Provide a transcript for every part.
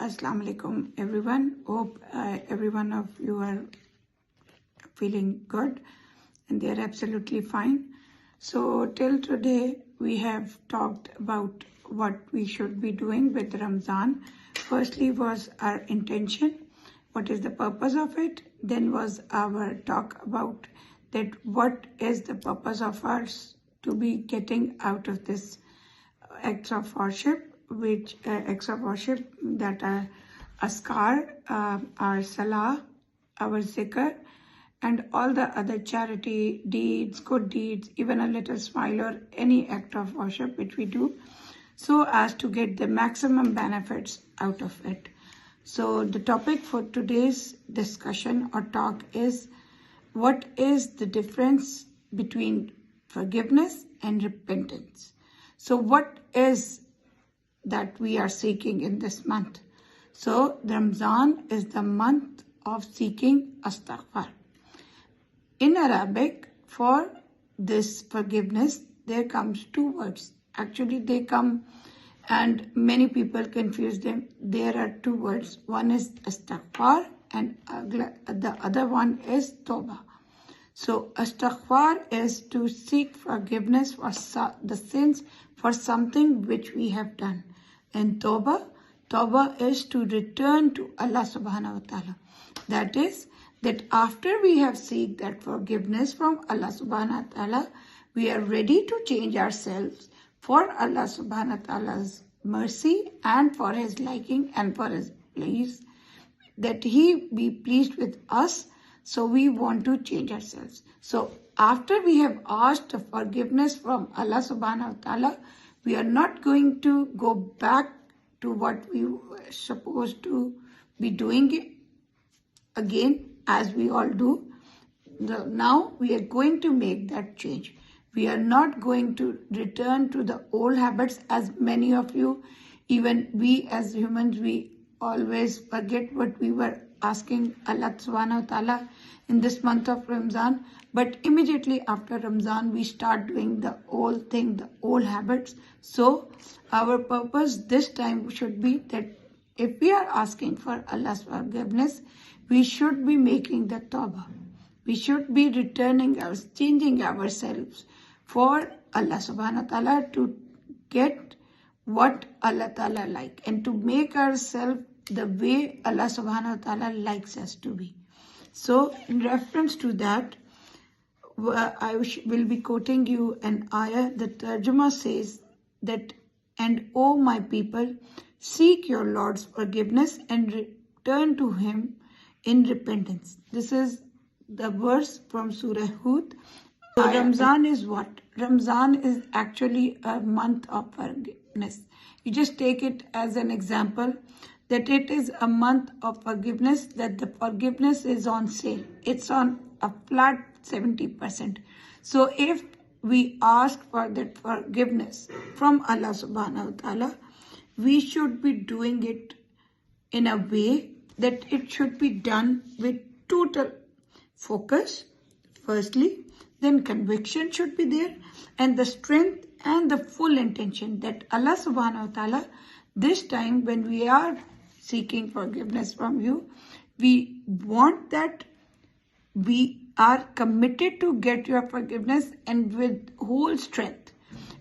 Assalamu alaikum everyone. Hope every one of you are feeling good and they are absolutely fine. So till today we have talked about what we should be doing with Ramadan. Firstly was our intention, what is the purpose of it. Then was our talk about that what is the purpose of us to be getting out of this acts of worship, which acts of worship that are askar, our salah, our zikr, and all the other charity deeds, good deeds, even a little smile or any act of worship which we do, so as to get the maximum benefits out of it. So the topic for today's discussion or talk is, what is the difference between forgiveness and repentance? So what is that we are seeking in this month? So Ramadan is the month of seeking astaghfar. In Arabic, for this forgiveness, there comes two words. Actually, they come and many people confuse them. There are two words. One is astaghfar and the other one is tawbah. So astaghfar is to seek forgiveness for the sins for something which we have done. And tawbah is to return to Allah subhanahu wa ta'ala. That is, that after we have seek that forgiveness from Allah subhanahu wa ta'ala, we are ready to change ourselves for Allah subhanahu wa ta'ala's mercy and for His liking and for His please, that He be pleased with us. So we want to change ourselves. So after we have asked forgiveness from Allah subhanahu wa ta'ala, we are not going to go back to what we were supposed to be doing again, as we all do. Now we are going to make that change. We are not going to return to the old habits, as many of you, even we as humans, we always forget what we were asking Allah subhanahu wa ta'ala in this month of Ramadan. But immediately after Ramadan, we start doing the old thing, the old habits. So our purpose this time should be that if we are asking for Allah's forgiveness, we should be making the tawbah. We should be returning us, changing ourselves for Allah subhanahu wa ta'ala to get what Allah ta'ala like and to make ourselves the way Allah subhanahu wa ta'ala likes us to be. So in reference to that, I will be quoting you an ayah. The Tarjuma says that, and O my people, seek your Lord's forgiveness and return to Him in repentance. This is the verse from Surah Hud. So Ramzan is what? Ramzan is actually a month of forgiveness. You just take it as an example that it is a month of forgiveness, that the forgiveness is on sale. It's on a flat 70%. So if we ask for that forgiveness from Allah subhanahu wa ta'ala, we should be doing it in a way that it should be done with total focus, firstly, then conviction should be there, and the strength and the full intention that Allah subhanahu wa ta'ala, this time when we are seeking forgiveness from you, we want that we are committed to get your forgiveness, and with whole strength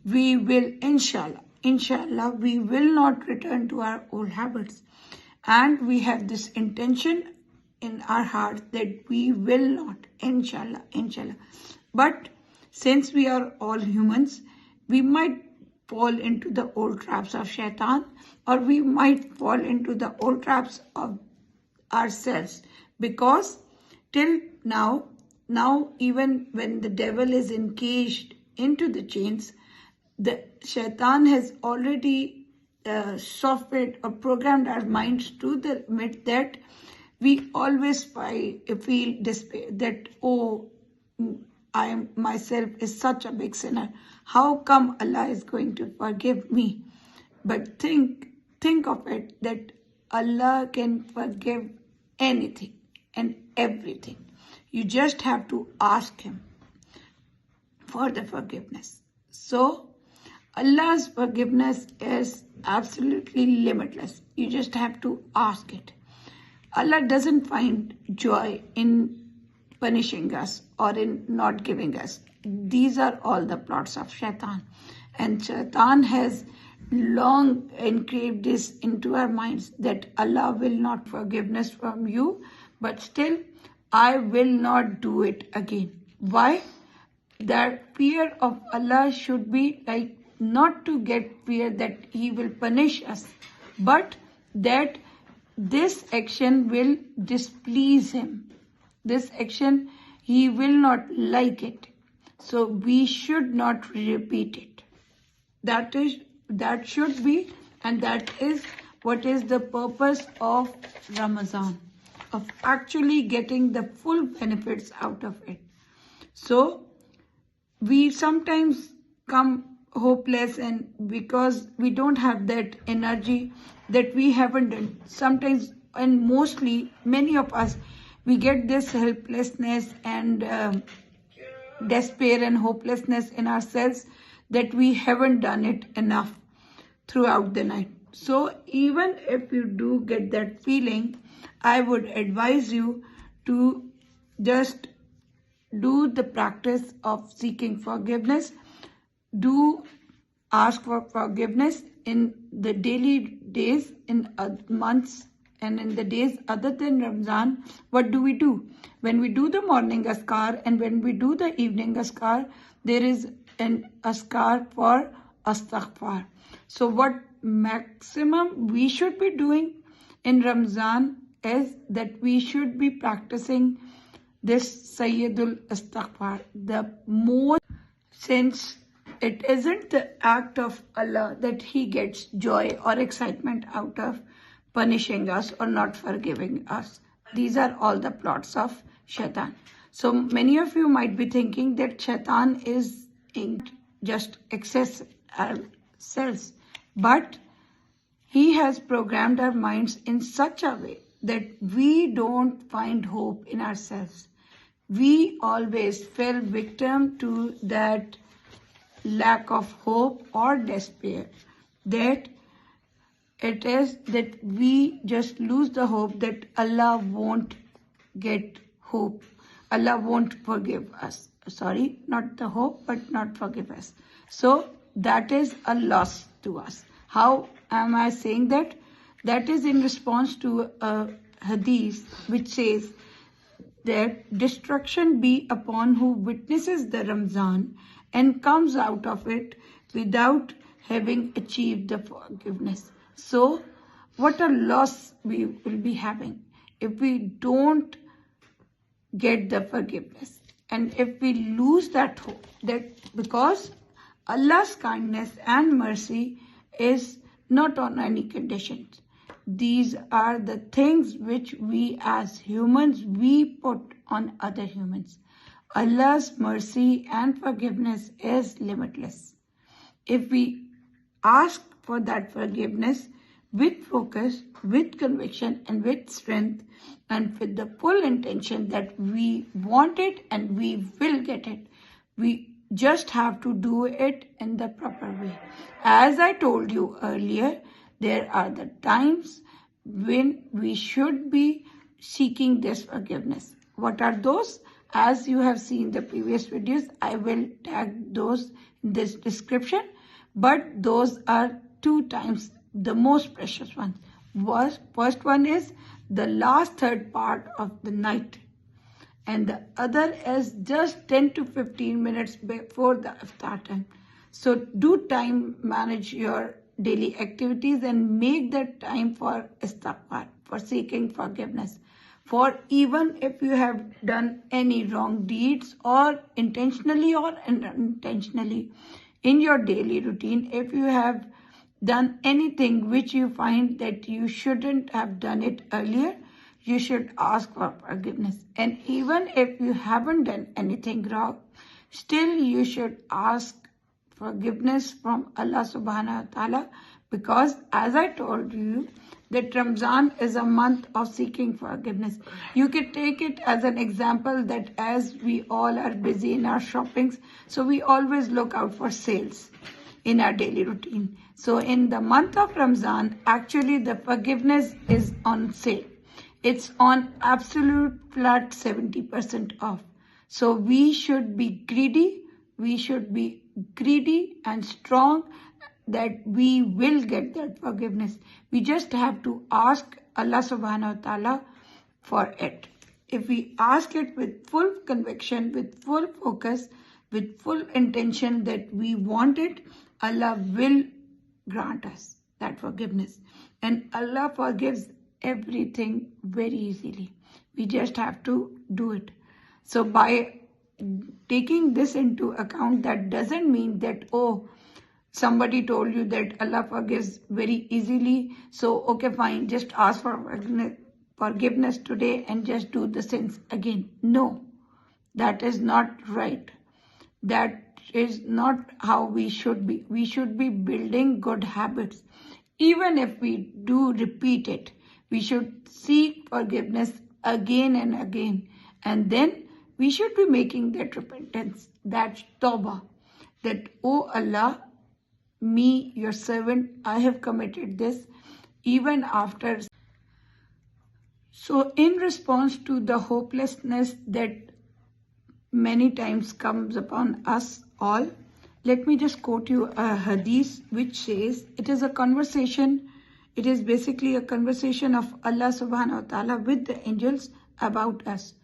we will, inshallah, we will not return to our old habits. And we have this intention in our heart that we will not, inshallah. But since we are all humans, we might fall into the old traps of shaitan, or we might fall into the old traps of ourselves, because till now even when the devil is encaged into the chains, the shaitan has already softened or programmed our minds to the limit that we always feel despair, that I myself is such a big sinner. How come Allah is going to forgive me? But think of it, that Allah can forgive anything and everything. You just have to ask Him for the forgiveness. So Allah's forgiveness is absolutely limitless. You just have to ask it. Allah doesn't find joy in punishing us or in not giving us. These are all the plots of Shaitan. And Shaitan has long engraved this into our minds that Allah will not forgiveness from you, but still I will not do it again. Why? That fear of Allah should be like not to get fear that He will punish us, but that this action will displease Him. This action, He will not like it. So we should not repeat it. That should be, and that is what is the purpose of Ramadan, of actually getting the full benefits out of it. So we sometimes come hopeless, and because we don't have that energy that we haven't done. Sometimes, and mostly, many of us, we get this helplessness and despair and hopelessness in ourselves that we haven't done it enough throughout the night. So even if you do get that feeling, I would advise you to just do the practice of seeking forgiveness. Do ask for forgiveness in the daily days, in months, and in the days other than Ramadan. What do we do? When we do the morning askar and when we do the evening askar, there is an askar for astaghfar. So what maximum we should be doing in Ramadan is that we should be practicing this Sayyidul Astaghfar, the most, since it isn't the act of Allah that He gets joy or excitement out of punishing us or not forgiving us. These are all the plots of Shaitan. So many of you might be thinking that Shaitan is in just excess ourselves, but he has programmed our minds in such a way that we don't find hope in ourselves. We always fell victim to that lack of hope or despair. That it is that we just lose the hope that Allah won't get hope. Allah won't forgive us. Sorry, not the hope, but not forgive us. So that is a loss to us. How am I saying that? That is in response to a hadith which says that destruction be upon who witnesses the Ramzan and comes out of it without having achieved the forgiveness. So what a loss we will be having if we don't get the forgiveness, and if we lose that hope, that because Allah's kindness and mercy is not on any conditions. These are the things which we as humans, we put on other humans. Allah's mercy and forgiveness is limitless. If we ask for that forgiveness with focus, with conviction, and with strength, and with the full intention that we want it and we will get it, we just have to do it in the proper way. As I told you earlier, there are the times when we should be seeking this forgiveness. What are those? As you have seen the previous videos, I will tag those in this description. But those are 2 times the most precious ones. First one is the last third part of the night, and the other is just 10 to 15 minutes before the iftar time. So do time manage your daily activities and make that time for istighfar, for seeking forgiveness. For even if you have done any wrong deeds, or intentionally or unintentionally in your daily routine, if you have done anything which you find that you shouldn't have done it earlier, you should ask for forgiveness. And even if you haven't done anything wrong, still you should ask forgiveness from Allah subhanahu wa ta'ala, because as I told you that Ramzan is a month of seeking forgiveness. You can take it as an example that as we all are busy in our shoppings, so we always look out for sales. in our daily routine. So in the month of Ramadan, actually the forgiveness is on sale. It's on absolute flat 70% off. So we should be greedy. We should be greedy and strong that we will get that forgiveness. We just have to ask Allah subhanahu wa ta'ala for it. If we ask it with full conviction, with full focus, with full intention that we want it, Allah will grant us that forgiveness. And Allah forgives everything very easily. We just have to do it. So by taking this into account, that doesn't mean that, oh, somebody told you that Allah forgives very easily, so okay, fine, just ask for forgiveness today and just do the sins again. No, that is not right. That is not how we should be. We should be building good habits. Even if we do repeat it, we should seek forgiveness again and again. And then we should be making that repentance, that tawbah, that, oh Allah, me, your servant, I have committed this even after. So in response to the hopelessness that many times comes upon us all, let me just quote you a hadith which says, it is a conversation, it is basically a conversation of Allah subhanahu wa ta'ala with the angels about us.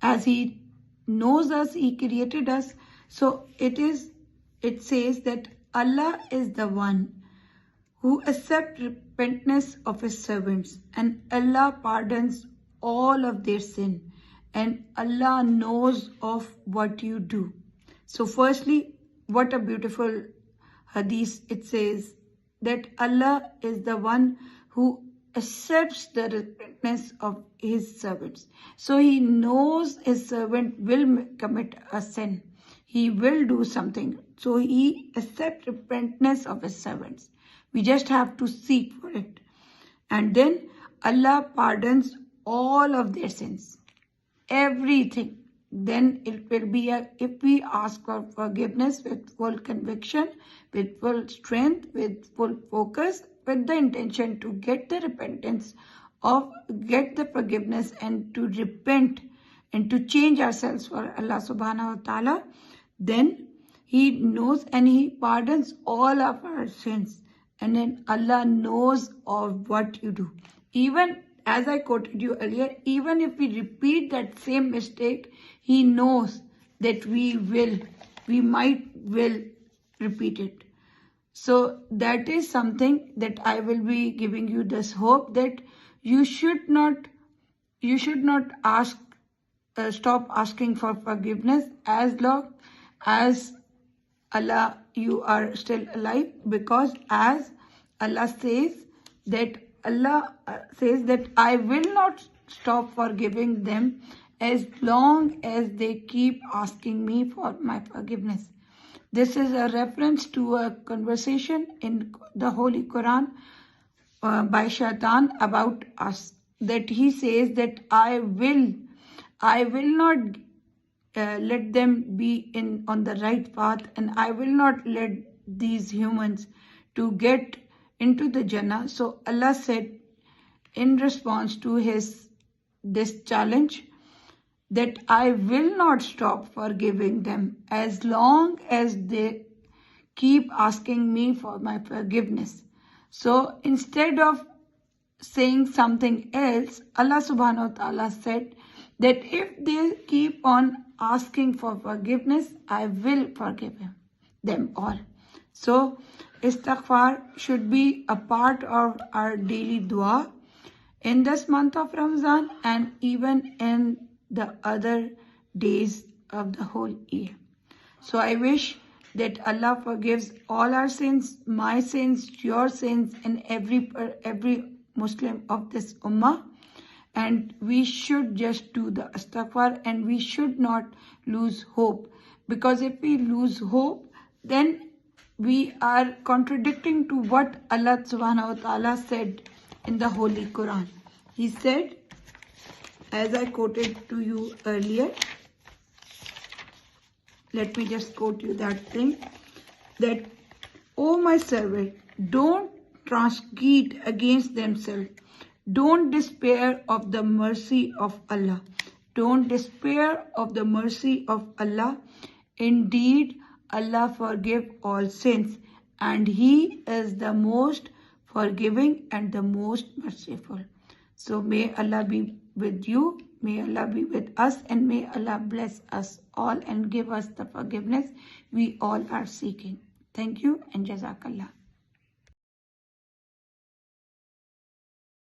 As He knows us, He created us. So it says that Allah is the one who accepts repentance of His servants, and Allah pardons all of their sin, and Allah knows of what you do. So firstly, what a beautiful hadith. It says that Allah is the one who accepts the repentance of His servants. So He knows His servant will commit a sin. He will do something. So He accepts repentance of His servants. We just have to seek for it. And then Allah pardons all of their sins. Everything. Then it will be if we ask for forgiveness with full conviction, with full strength, with full focus, with the intention to get the repentance, get the forgiveness, and to repent and to change ourselves for Allah subhanahu wa ta'ala, then He knows and He pardons all of our sins. And then Allah knows of what you do. Even as I quoted you earlier, even if we repeat that same mistake, He knows that we might repeat it. So that is something that I will be giving you this hope that you should not stop asking for forgiveness as long as Allah, you are still alive, because as Allah says that I will not stop forgiving them as long as they keep asking me for my forgiveness. This is a reference to a conversation in the Holy Quran by Shaitan about us, that he says that I will not let them be on the right path, and I will not let these humans to get into the Jannah. So Allah said in response to this challenge that I will not stop forgiving them as long as they keep asking me for my forgiveness. So instead of saying something else, Allah subhanahu wa ta'ala said that if they keep on asking for forgiveness, I will forgive them all. So istighfar should be a part of our daily dua in this month of Ramadan and even in the other days of the whole year. So I wish that Allah forgives all our sins, my sins, your sins, and every Muslim of this ummah. And we should just do the istighfar, and we should not lose hope. Because if we lose hope, then we are contradicting to what Allah subhanahu wa ta'ala said in the Holy Quran. He said, as I quoted to you earlier, let me just quote you that thing, that O my servant, don't transgress against themselves. Don't despair of the mercy of Allah. Don't despair of the mercy of Allah. Indeed, Allah forgives all sins, and He is the most forgiving and the most merciful. So may Allah be with you, may Allah be with us, and may Allah bless us all and give us the forgiveness we all are seeking. Thank you and Jazakallah.